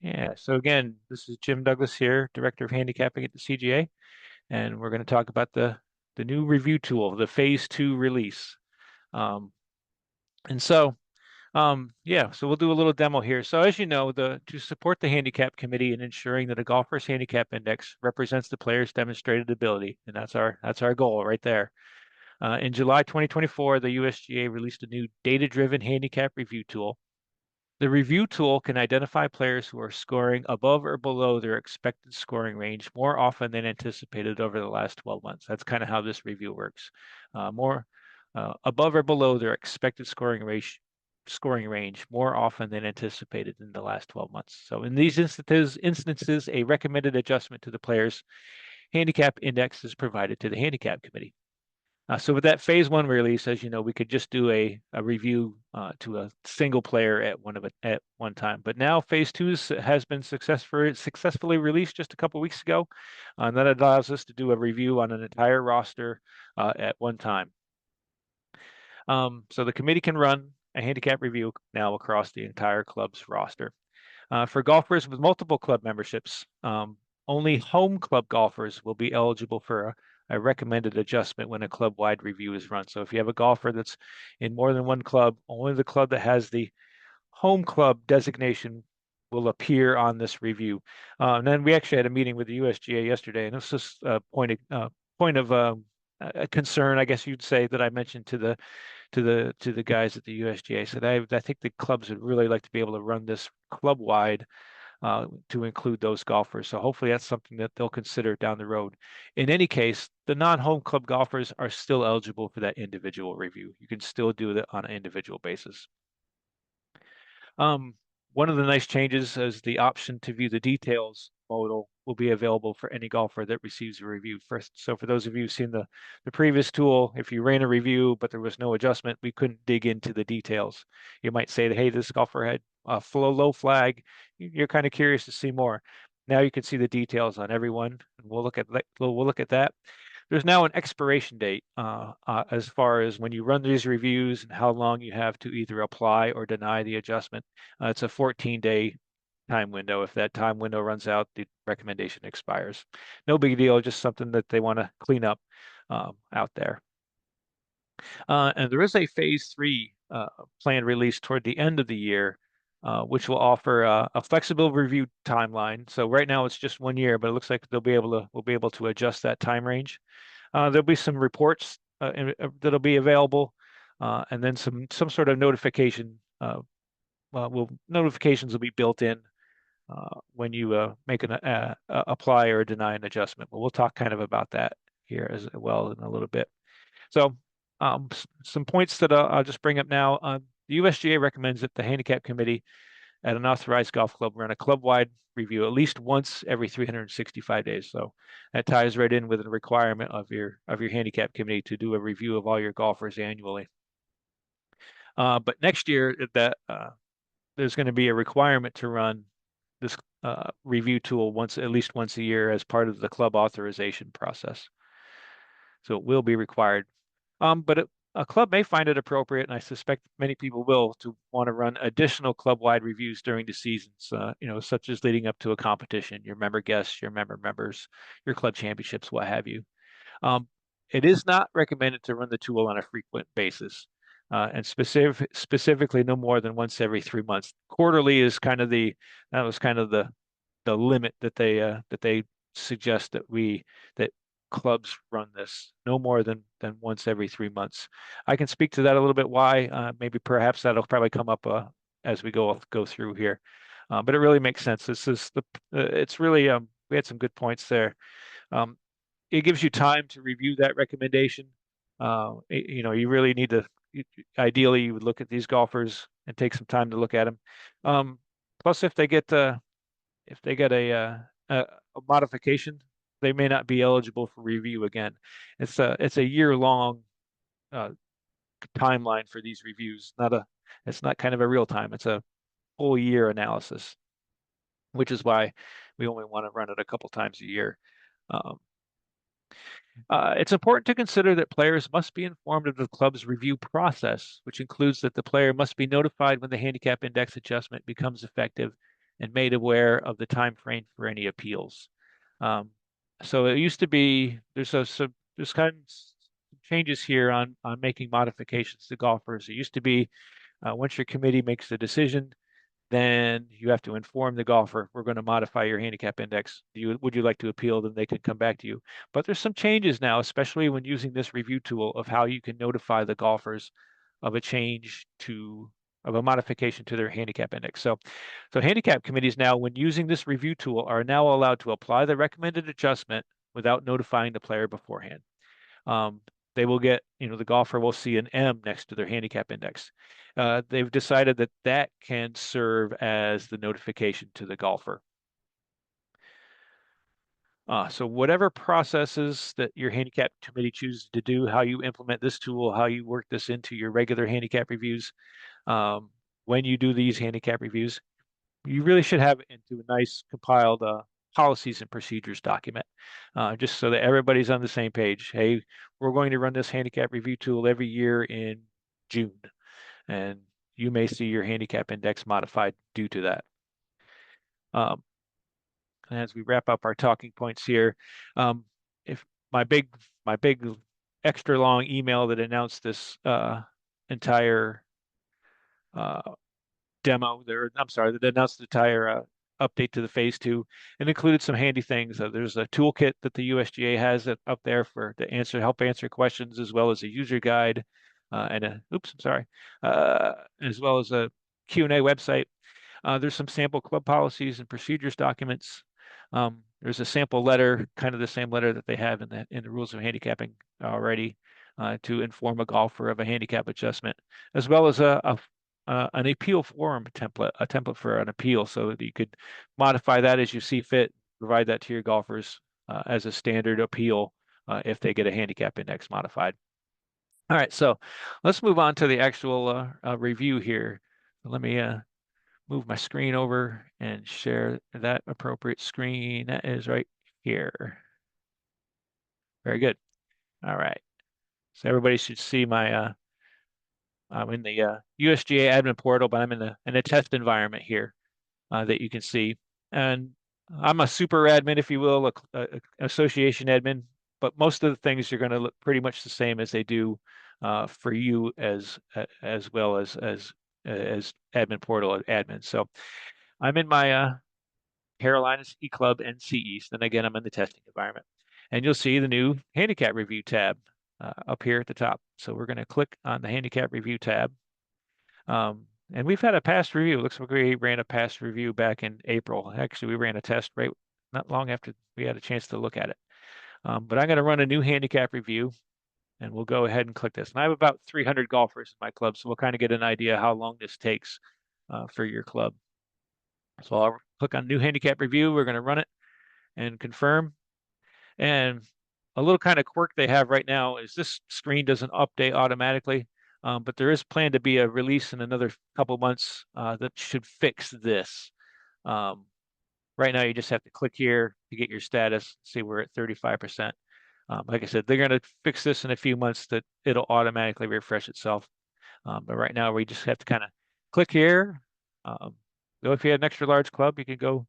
Yeah, so again, this is Jim Douglas here, Director of Handicapping at the CGA, and we're going to talk about the new review tool, the Phase 2 release. Um, and so, yeah, so we'll do a little demo here. So as you know, to support the Handicap Committee in ensuring that a golfer's handicap index represents the player's demonstrated ability, and that's our goal right there. In July 2024, the USGA released a new data-driven handicap review tool. The review tool can identify players who are scoring above or below their expected scoring range more often than anticipated over the last 12 months. That's kind of how this review works. More above or below their expected scoring range more often than anticipated in the last 12 months. So in these instances, a recommended adjustment to the player's handicap index is provided to the handicap committee. So with that phase one release, as you know, we could just do a review to a single player at one time. But now phase two has been successfully released just a couple weeks ago, and that allows us to do a review on an entire roster at one time. So the committee can run a handicap review now across the entire club's roster. For golfers with multiple club memberships, only home club golfers will be eligible for a recommended adjustment when a club-wide review is run. So if you have a golfer that's in more than one club, only the club that has the home club designation will appear on this review. And then we actually had a meeting with the USGA yesterday, and this is a point of a concern, I guess you'd say, that I mentioned to the guys at the USGA. So I think the clubs would really like to be able to run this club wide to include those golfers. So hopefully that's something that they'll consider down the road. In any case, the non-home club golfers are still eligible for that individual review. You can still do that on an individual basis. Um, One of the nice changes is the option to view the details modal will be available for any golfer that receives a review first. So for those of you who've seen the previous tool, if you ran a review but there was no adjustment, we couldn't dig into the details. You might say, hey, this golfer had a low flag. You're kind of curious to see more. Now you can see the details on everyone. We'll look at that. There's now an expiration date as far as when you run these reviews and how long you have to either apply or deny the adjustment. It's a 14-day time window. If that time window runs out, the recommendation expires. No big deal, just something that they want to clean up out there. And there is a phase three planned release toward the end of the year, which will offer a flexible review timeline. So right now it's just 1 year, but it looks like we'll be able to adjust that time range. There'll be some reports that'll be available, and then some sort of notification. Notifications will be built in when you make an apply or deny an adjustment. But we'll talk kind of about that here as well in a little bit. So some points that I'll just bring up now. The USGA recommends that the handicap committee at an authorized golf club run a club-wide review at least once every 365 days. So that ties right in with the requirement of your handicap committee to do a review of all your golfers annually. But next year, there's going to be a requirement to run this review tool at least once a year as part of the club authorization process. So it will be required. But a club may find it appropriate, and I suspect many people will, to want to run additional club-wide reviews during the seasons, such as leading up to a competition, your member guests, your members, your club championships, what have you. It is not recommended to run the tool on a frequent basis, and specifically no more than once every 3 months. Quarterly is kind of the limit that they suggest that clubs run this no more than once every 3 months. I can speak to that a little bit why. Maybe perhaps that'll probably come up as we go through here. But it really makes sense. It's really we had some good points there. It gives you time to review that recommendation. You really need to. Ideally, you would look at these golfers and take some time to look at them. Plus, if they get a modification, they may not be eligible for review again. It's a year-long timeline for these reviews. It's not kind of a real time. It's a full year analysis, which is why we only want to run it a couple times a year. It's important to consider that players must be informed of the club's review process, which includes that the player must be notified when the handicap index adjustment becomes effective and made aware of the time frame for any appeals. Um, so it used to be there's kind of changes here on making modifications to golfers. It used to be once your committee makes the decision, then you have to inform the golfer, we're going to modify your handicap index. Would you like to appeal? Then they can come back to you. But there's some changes now, especially when using this review tool of how you can notify the golfers of a change of a modification to their handicap index. So handicap committees now, when using this review tool, are now allowed to apply the recommended adjustment without notifying the player beforehand. Um, they will get, the golfer will see an M next to their handicap index. They've decided that that can serve as the notification to the golfer. So whatever processes that your handicap committee chooses to do, how you implement this tool, how you work this into your regular handicap reviews, um, when you do these handicap reviews, you really should have it into a nice compiled policies and procedures document, just so that everybody's on the same page. Hey, we're going to run this handicap review tool every year in June, and you may see your handicap index modified due to that. As we wrap up our talking points here, if my big extra long email that announced this entire uh, demo there, I'm sorry, that announced the entire update to the phase two and included some handy things. There's a toolkit that the USGA has up there help answer questions, as well as a user guide as well as a Q&A website. There's some sample club policies and procedures documents. There's a sample letter, kind of the same letter that they have in the rules of handicapping already, to inform a golfer of a handicap adjustment, as well as an appeal form template, a template for an appeal, so that you could modify that as you see fit, provide that to your golfers as a standard appeal if they get a handicap index modified. All right, so let's move on to the actual review here. Let me move my screen over and share that appropriate screen. That is right here. Very good. All right. So everybody should see I'm in the USGA admin portal, but I'm in a test environment here that you can see. And I'm a super admin, if you will, association admin, but most of the things are going to look pretty much the same as they do for you as well as admin portal admin. So I'm in my Carolinas E Club NC East. And again, I'm in the testing environment. And you'll see the new handicap review tab up here at the top. So we're going to click on the handicap review tab. And we've had a past review. It looks like we ran a past review back in April. Actually, we ran a test right not long after we had a chance to look at it. But I'm going to run a new handicap review, and we'll go ahead and click this. And I have about 300 golfers in my club, so we'll kind of get an idea how long this takes for your club. So I'll click on new handicap review. We're going to run it and confirm. And a little kind of quirk they have right now is this screen doesn't update automatically, but there is planned to be a release in another couple months that should fix this. Right now, you just have to click here to get your status. See, we're at 35%. Like I said, they're going to fix this in a few months that it'll automatically refresh itself. But right now, we just have to kind of click here. If you had an extra large club, you could go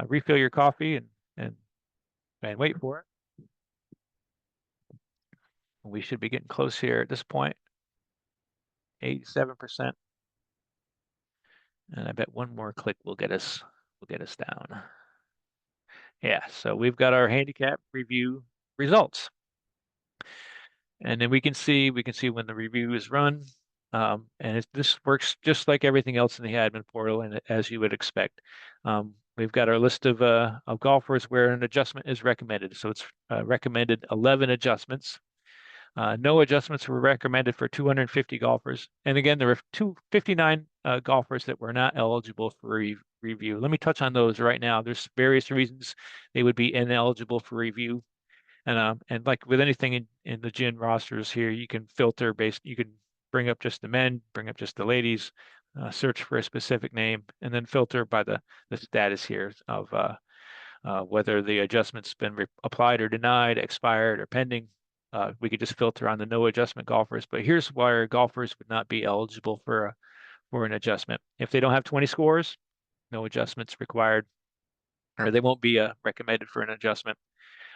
refill your coffee and wait for it. We should be getting close here at this point. 87%. And I bet one more click will get us down. Yeah, so we've got our handicap review results. And then we can see when the review is run. This works just like everything else in the admin portal, and as you would expect. We've got our list of golfers where an adjustment is recommended. So it's recommended 11 adjustments. No adjustments were recommended for 250 golfers. And again, there were 259 golfers that were not eligible for review. Let me touch on those right now. There's various reasons they would be ineligible for review. And like with anything in the GHIN rosters here, you can filter you can bring up just the men, bring up just the ladies, search for a specific name, and then filter by the status here of whether the adjustment's been applied or denied, expired or pending. We could just filter on the no adjustment golfers, but here's why golfers would not be eligible for an adjustment. If they don't have 20 scores, no adjustments required, or they won't be recommended for an adjustment.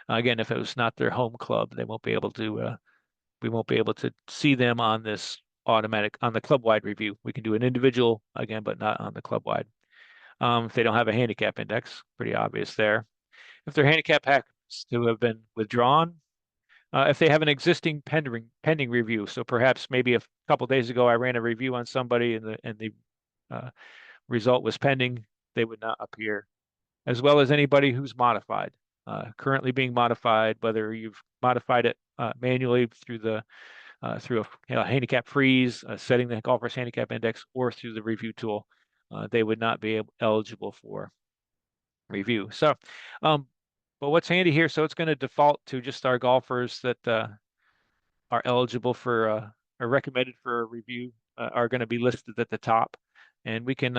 Again, if it was not their home club, they won't be able to. We won't be able to see them on this automatic on the club wide review. We can do an individual again, but not on the club wide. If they don't have a handicap index, pretty obvious there. If their handicap happens to have been withdrawn, if they have an existing pending review, so perhaps maybe a couple days ago I ran a review on somebody and the uh, result was pending, they would not appear, as well as anybody who's modified, currently being modified, whether you've modified it manually through a handicap freeze, setting the golfer's handicap index, or through the review tool, they would not be eligible for review. So, um, but what's handy here, so it's going to default to just our golfers that are eligible for or recommended for a review are going to be listed at the top, and we can.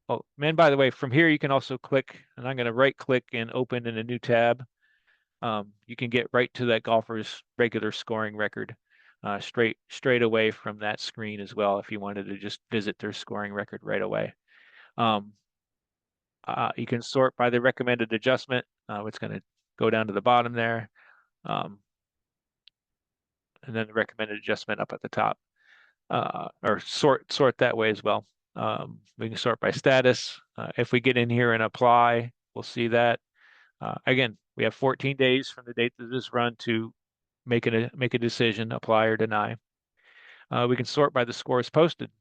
Oh, man, by the way, from here you can also click, and I'm going to right click and open in a new tab. You can get right to that golfer's regular scoring record straight away from that screen as well if you wanted to just visit their scoring record right away. Um, you can sort by the recommended adjustment. It's going to go down to the bottom there, um, and then the recommended adjustment up at the top, or sort that way as well. We can sort by status. If we get in here and apply, we'll see that. Again, we have 14 days from the date of this run to make a decision, apply or deny. We can sort by the scores posted,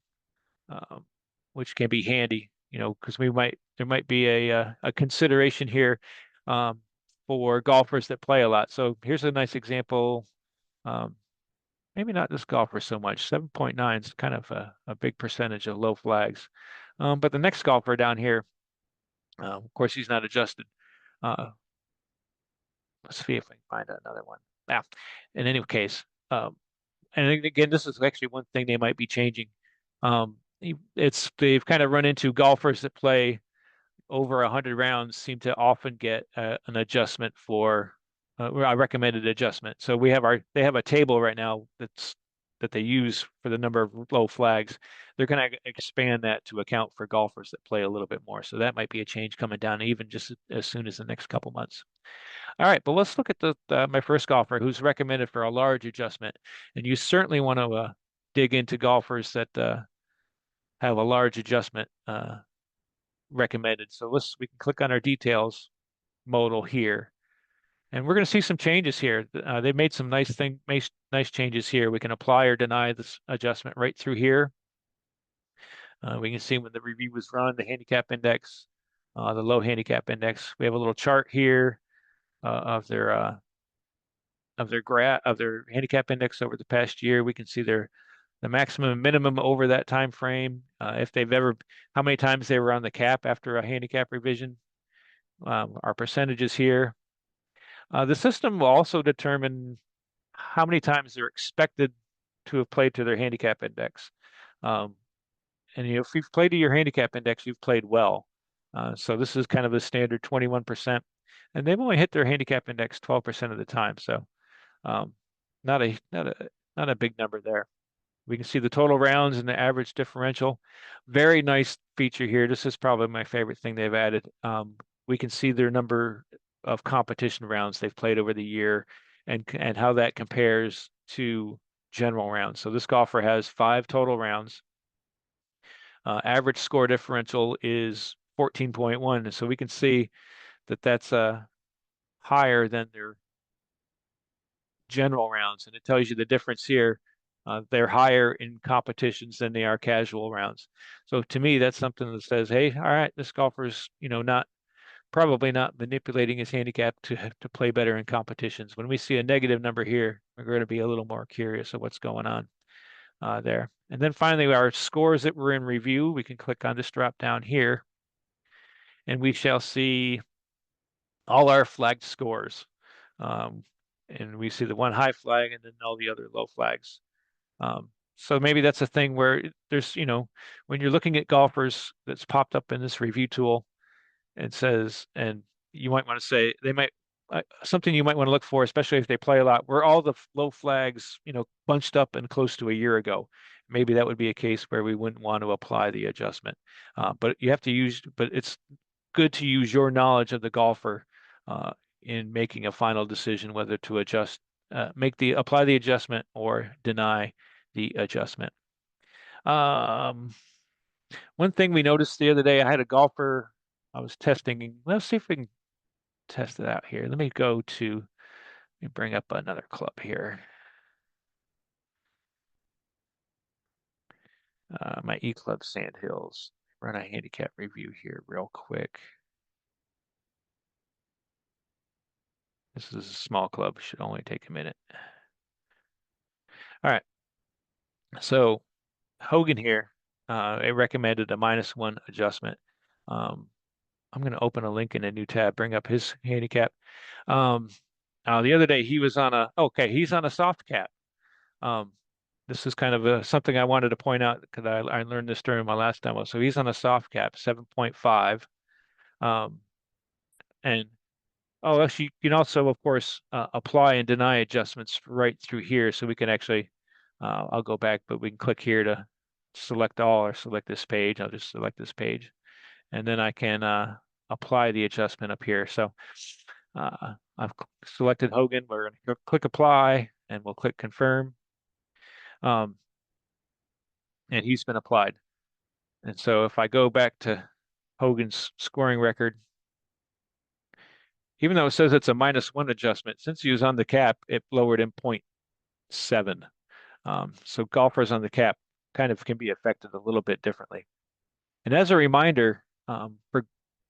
um, which can be handy, because there might be a consideration here um, for golfers that play a lot. So here's a nice example. Um, maybe not this golfer so much. 7.9 is kind of a big percentage of low flags. But the next golfer down here, of course, he's not adjusted. Uh, let's see if I can find another one. Yeah. In any case, and again, this is actually one thing they might be changing. They've kind of run into golfers that play over 100 rounds seem to often get an adjustment for a recommended adjustment. So they have a table right now that they use for the number of low flags. They're going to expand that to account for golfers that play a little bit more. So that might be a change coming down even just as soon as the next couple months. All right, but let's look at my first golfer who's recommended for a large adjustment. And you certainly want to dig into golfers that have a large adjustment recommended. So we can click on our details modal here, and we're going to see some changes here. They've made some nice changes here. We can apply or deny this adjustment right through here. We can see when the review was run, the handicap index, the low handicap index. We have a little chart here of their handicap index over the past year. We can see the maximum and minimum over that time frame. If they've ever, how many times they were on the cap after a handicap revision. Our percentages here. The system will also determine how many times they're expected to have played to their handicap index. Um, and if you've played to your handicap index, you've played well. So this is kind of a standard 21%, and they've only hit their handicap index 12% of the time. So um, not a big number there. We can see the total rounds and the average differential. Very nice feature here. This is probably my favorite thing they've added. We can see their number of competition rounds they've played over the year and how that compares to general rounds. So this golfer has 5 total rounds. Average score differential is 14.1. So we can see that that's higher than their general rounds, and it tells you the difference here. They're higher in competitions than they are casual rounds. So to me, that's something that says, hey, all right, this golfer's, probably not manipulating his handicap to play better in competitions. When we see a negative number here, we're going to be a little more curious of what's going on there. And then finally, our scores that were in review, we can click on this drop down here, and we shall see all our flagged scores. Um, and we see the one high flag and then all the other low flags. So maybe that's a thing where there's, when you're looking at golfers that's popped up in this review tool, it says, and you might want to say, something you might want to look for, especially if they play a lot, were all the low flags, bunched up and close to a year ago. maybe that would be a case where we wouldn't want to apply the adjustment. But it's good to use your knowledge of the golfer in making a final decision whether to apply the adjustment or deny the adjustment. One thing we noticed the other day, I had a golfer I was testing. Let's see if we can test it out here. Let me bring up another club here. My E-Club Sandhills. Run a handicap review here real quick. This is a small club, should only take a minute. All right, so Hogan here, it recommended a -1 adjustment. I'm going to open a link in a new tab, bring up his handicap. The other day he's on a soft cap. Um, this is kind of something I wanted to point out because I learned this during my last demo. So he's on a soft cap, 7.5. Um, and actually, you can also, of course, apply and deny adjustments right through here. So we can actually, I'll go back, but we can click here to select all or select this page. I'll just select this page. And then I can apply the adjustment up here. So I've selected Hogan. We're going to click apply and we'll click confirm. And he's been applied. And so if I go back to Hogan's scoring record, even though it says it's a -1 adjustment, since he was on the cap, it lowered him 0.7. So golfers on the cap kind of can be affected a little bit differently. And as a reminder,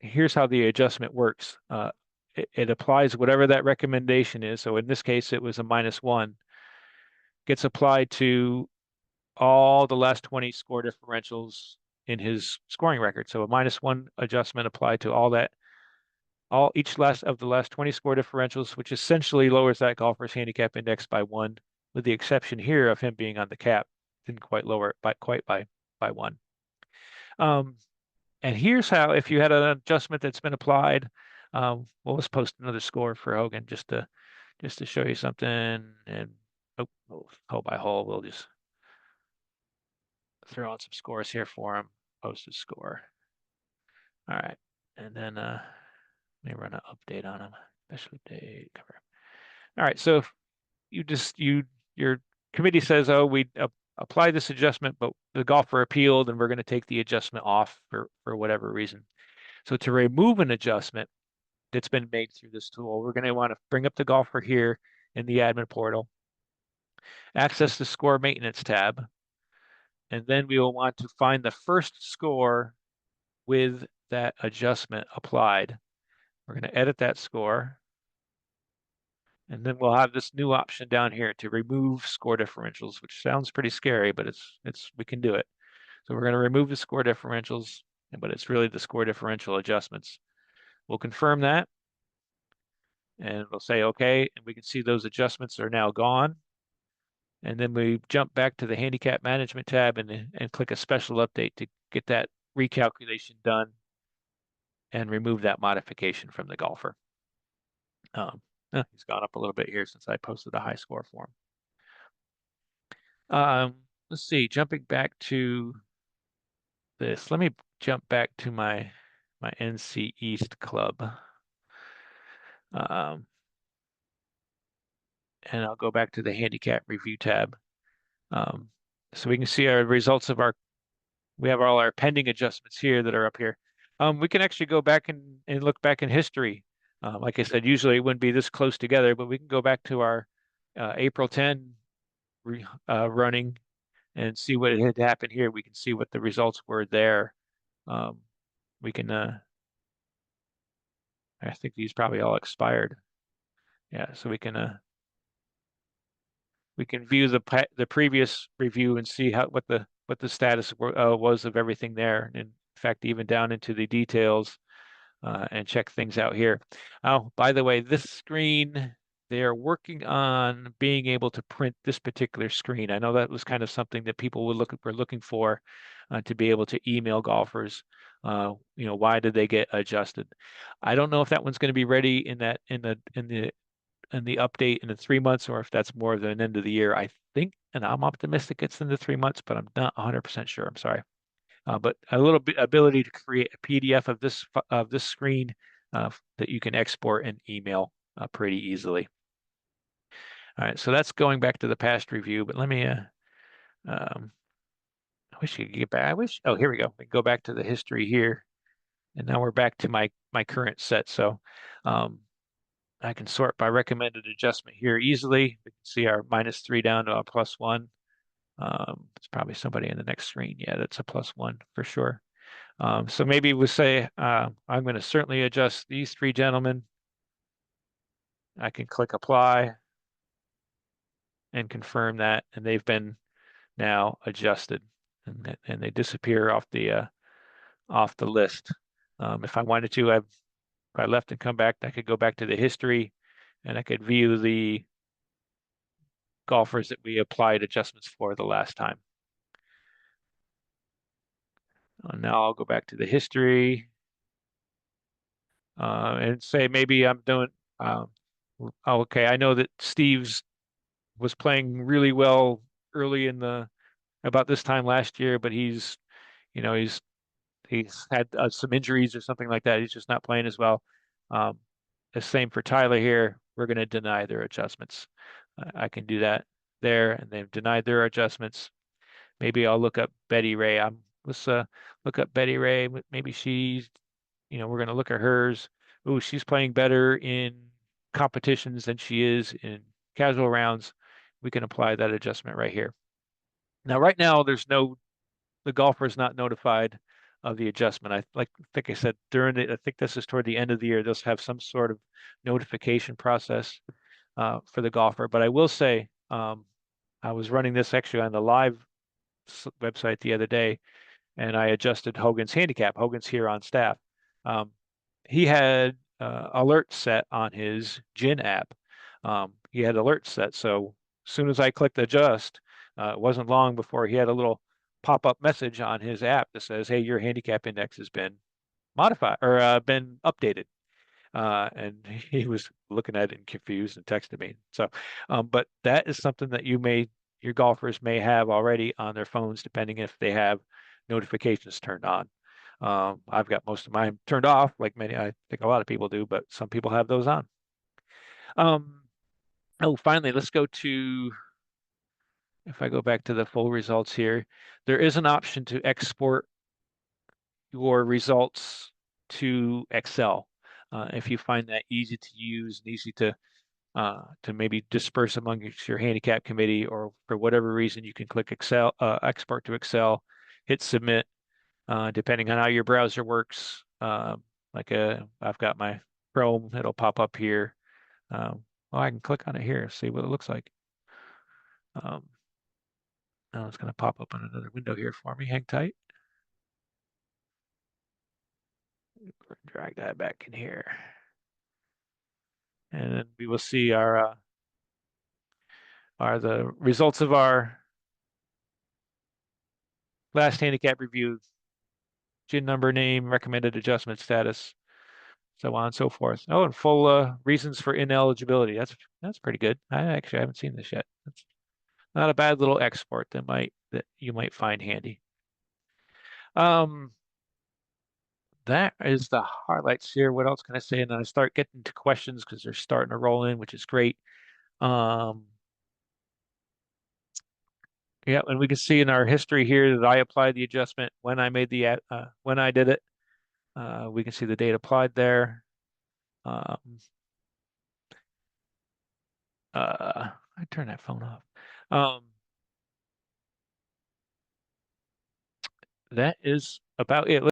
here's how the adjustment works. It applies whatever that recommendation is. So in this case, it was a -1, gets applied to all the last 20 score differentials in his scoring record. So a -1 adjustment applied to each last of the last 20 score differentials, which essentially lowers that golfer's handicap index by 1, with the exception here of him being on the cap. Didn't quite lower it by 1. And here's how, if you had an adjustment that's been applied, well, let's post another score for Hogan just to show you something. And hole by hole, we'll just throw on some scores here for him. Post a score. All right, and then let me run an update on him. Special update cover. All right, so your committee says, oh, we apply this adjustment, but the golfer appealed, and we're going to take the adjustment off for whatever reason. So to remove an adjustment that's been made through this tool, we're going to want to bring up the golfer here in the admin portal, access the score maintenance tab, and then we will want to find the first score with that adjustment applied. We're going to edit that score, and then we'll have this new option down here to remove score differentials, which sounds pretty scary, but we can do it. So we're going to remove the score differentials, but it's really the score differential adjustments. We'll confirm that, and we'll say okay, and we can see those adjustments are now gone. And then we jump back to the handicap management tab and click a special update to get that recalculation done and remove that modification from the golfer. He's gone up a little bit here since I posted a high score for him. Let's see, jumping back to this. Let me jump back to my NC East club. And I'll go back to the handicap review tab. So we can see our results of we have all our pending adjustments here that are up here. We can actually go back and look back in history. Like I said, usually it wouldn't be this close together, but we can go back to our April 10 running and see what had happened here. We can see what the results were there. We can, I think these probably all expired. Yeah, so we can view the previous review and see what the status was of everything there. And in fact, even down into the details and check things out here. Oh, by the way, this screen, they are working on being able to print this particular screen. I know that was kind of something that people were looking for to be able to email golfers. Why did they get adjusted? I don't know if that one's going to be ready in the update in the 3 months, or if that's more of an end of the year. I think and I'm optimistic it's in the 3 months, but I'm not 100% sure. I'm sorry. But a little bit ability to create a PDF of this screen that you can export and email pretty easily. All right, so that's going back to the past review, but let me um, I wish you could get back. I wish. Oh, here we go. We can go back to the history here, and now we're back to my current set. So I can sort by recommended adjustment here easily. We can see our -3 down to a +1. It's probably somebody in the next screen. Yeah, that's a +1 for sure. So maybe we'll say I'm going to certainly adjust these three gentlemen. I can click apply and confirm that, and they've been now adjusted, and they disappear off the list. If I wanted to, if I left and come back, I could go back to the history, and I could view the golfers that we applied adjustments for the last time. Now I'll go back to the history and say maybe I'm doing. Um, okay, I know that Steve's was playing really well early in the about this time last year, but you know, he's had some injuries or something like that. He's just not playing as well. Um, the same for Tyler here. We're going to deny their adjustments. I can do that there, and they've denied their adjustments. Maybe I'll look up Betty Ray. Let's look up Betty Ray. Maybe she's, we're going to look at hers. Ooh, she's playing better in competitions than she is in casual rounds. We can apply that adjustment right here. Now, right now, the golfer is not notified of the adjustment. I think I said I think this is toward the end of the year, they'll have some sort of notification process for the golfer. But I will say, I was running this actually on the live website the other day, and I adjusted Hogan's handicap. Hogan's here on staff. Um, he had alerts set on his Gin app. He had alerts set, so as soon as I clicked adjust, it wasn't long before he had a little pop-up message on his app that says, "Hey, your handicap index has been modified or been updated." And he was looking at it and confused and texted me. So, but that is something that your golfers may have already on their phones, depending if they have notifications turned on. I've got most of mine turned off, like I think a lot of people do, but some people have those on. Um, oh, finally, let's go to, if I go back to the full results here, there is an option to export your results to Excel. If you find that easy to use and easy to maybe disperse among your handicap committee, or for whatever reason, you can click Excel, export to Excel, hit submit, depending on how your browser works. I've got my Chrome, it'll pop up here. Well, I can click on it here, see what it looks like. Now it's going to pop up on another window here for me. Hang tight. Drag that back in here. And then we will see the results of our last handicap review, GIN number, name, recommended adjustment status, so on and so forth. Oh, and full reasons for ineligibility. That's pretty good. I actually haven't seen this yet. That's not a bad little export that you might find handy. That is the highlights here. What else can I say? And then I start getting to questions because they're starting to roll in, which is great. Yeah, and we can see in our history here that I applied the adjustment when I made when I did it. We can see the date applied there. Um, I turn that phone off. Um, that is about it.